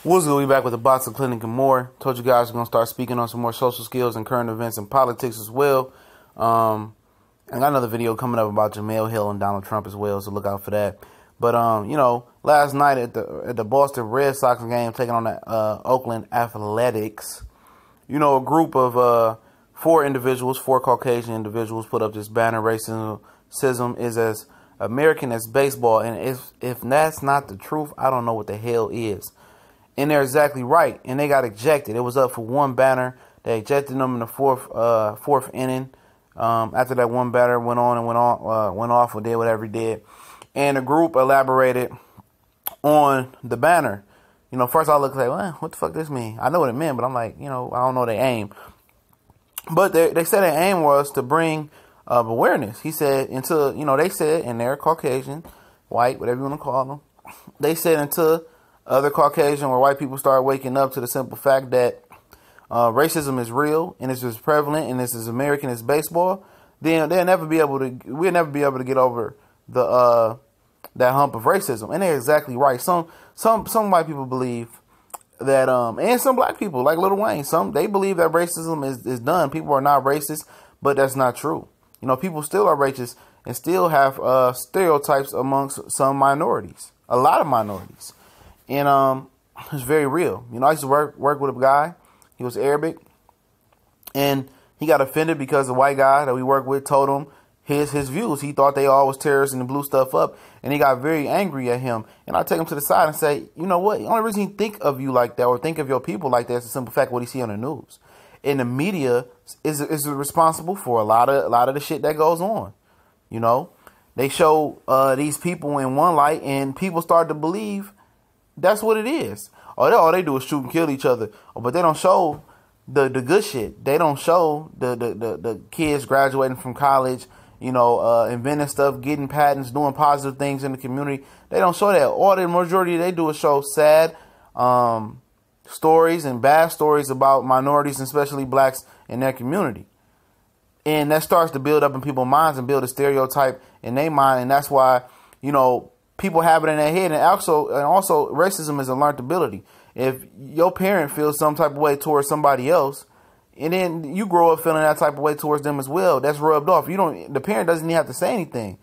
What's good? We back with the Boxing Clinic and more. Told you guys we're going to start speaking on some more social skills and current events and politics as well. I got another video coming up about Jamel Hill and Donald Trump as well, so look out for that. But, last night at the Boston Red Sox game taking on the Oakland Athletics, a group of four Caucasian individuals put up this banner, racism is as American as baseball. And if that's not the truth, I don't know what the hell is. And they're exactly right. And they got ejected. It was up for one batter. They ejected them in the fourth inning. After that one batter went off or did whatever he did. And the group elaborated on the banner. First I looked like, well, what the fuck this mean? I know what it meant, but I'm like, I don't know their aim. But they said their aim was to bring awareness. He said they said, and they're Caucasian, white, whatever you want to call them. They said until other Caucasian or white people start waking up to the simple fact that racism is real and it's as prevalent and it's as American as baseball, then we'll never be able to get over the that hump of racism. And they're exactly right. Some white people believe that and some black people like Lil Wayne, they believe that racism is done. People are not racist, but that's not true. People still are racist and still have stereotypes amongst some minorities, a lot of minorities. And it's very real. I used to work with a guy. He was Arabic, and he got offended because the white guy that we work with told him his views. He thought they all was terrorists and blew stuff up, and he got very angry at him. And I take him to the side and say, you know what? The only reason he think of you like that or think of your people like that is the simple fact of what he see on the news. And the media is responsible for a lot of the shit that goes on. They show these people in one light, and people start to believe that's what it is. All they do is shoot and kill each other. But they don't show the good shit. They don't show the kids graduating from college, inventing stuff, getting patents, doing positive things in the community. They don't show that. All the majority they do is show sad stories and bad stories about minorities, and especially blacks in their community. And that starts to build up in people's minds and build a stereotype in their mind. And that's why, people have it in their head. And also racism is a learned ability. If your parent feels some type of way towards somebody else, and then you grow up feeling that type of way towards them as well, that's rubbed off. The parent doesn't even have to say anything.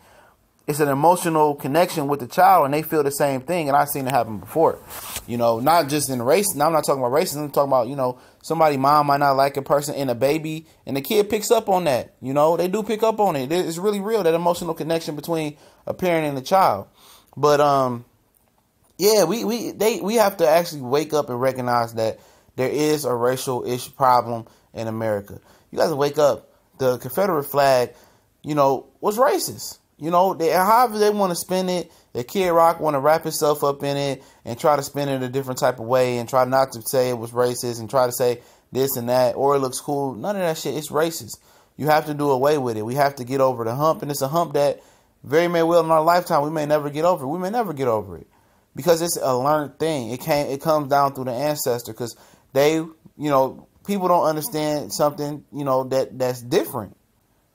It's an emotional connection with the child, and they feel the same thing. And I've seen it happen before. Not just in race. Now I'm not talking about racism. I'm talking about, somebody's mom might not like a person and a baby, and the kid picks up on that. They do pick up on it. It's really real, that emotional connection between a parent and a child. But we have to actually wake up and recognize that there is a racial issue problem in America. You guys wake up. The Confederate flag, was racist. However they want to spin it. The Kid Rock want to wrap himself up in it and try to spin it a different type of way and try not to say it was racist and try to say this and that or it looks cool. None of that shit. It's racist. You have to do away with it. We have to get over the hump, and it's a hump that very may well in our lifetime we may never get over it. We may never get over it because it's a learned thing. It comes down through the ancestor because they, people don't understand something, that's different,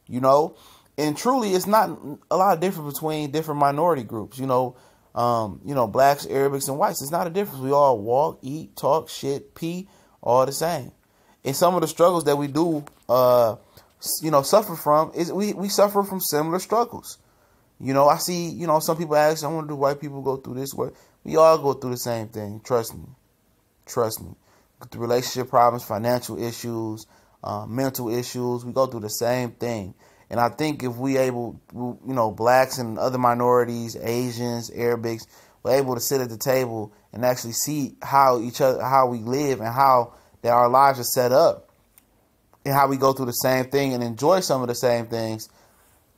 And truly, it's not a lot of difference between different minority groups. Blacks, Arabics, and whites. It's not a difference. We all walk, eat, talk, shit, pee, all the same. And some of the struggles that we do, suffer from is we suffer from similar struggles. I see, some people ask, I wonder do white people go through this way? We all go through the same thing. Trust me. The relationship problems, financial issues, mental issues. We go through the same thing. And I think if blacks and other minorities, Asians, Arabics, we're able to sit at the table and actually see how we live and how that our lives are set up and how we go through the same thing and enjoy some of the same things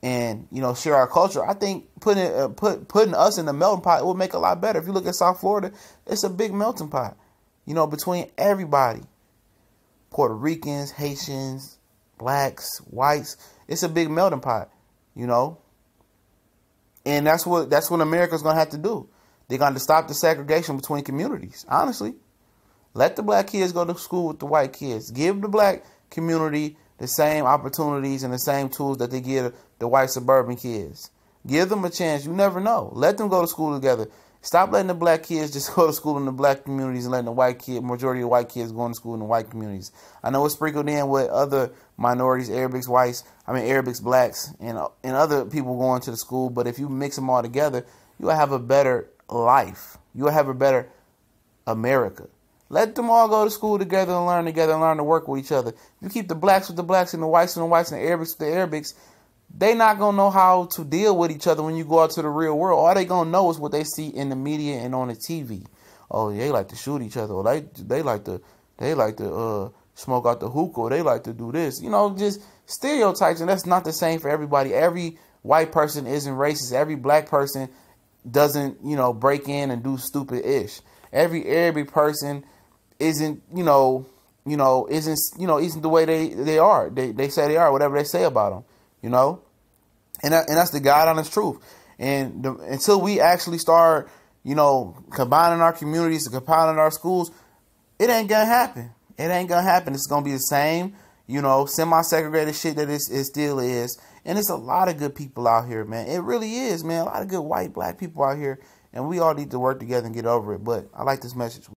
and, share our culture. I think putting us in the melting pot will make a lot better. If you look at South Florida, it's a big melting pot, between everybody, Puerto Ricans, Haitians, blacks, whites. It's a big melting pot, and that's what America's gonna have to do. They're gonna stop the segregation between communities. Honestly, let the black kids go to school with the white kids. Give the black community the same opportunities and the same tools that they give the white suburban kids. Give them a chance. You never know. Let them go to school together. Stop letting the black kids just go to school in the black communities and letting the majority of white kids go to school in the white communities. I know it's sprinkled in with other minorities, Arabics, blacks, and other people going to the school. But if you mix them all together, you'll have a better life. You'll have a better America. Let them all go to school together and learn to work with each other. If you keep the blacks with the blacks and the whites and the whites and the Arabics with the Arabics, they not going to know how to deal with each other when you go out to the real world. All they going to know is what they see in the media and on the TV. Oh, they like to shoot each other. Or they like to smoke out the hookah. Or they like to do this. You know, just stereotypes. And that's not the same for everybody. Every white person isn't racist. Every black person doesn't, break in and do stupid ish. Every Arabic person isn't the way they are. They say they are, whatever they say about them. And that's the God honest truth. And until we actually start, combining our communities and combining our schools, it ain't gonna happen. It ain't gonna happen. It's gonna be the same, semi-segregated shit that it still is. And it's a lot of good people out here, man. It really is, man. A lot of good white, black people out here. And we all need to work together and get over it. But I like this message.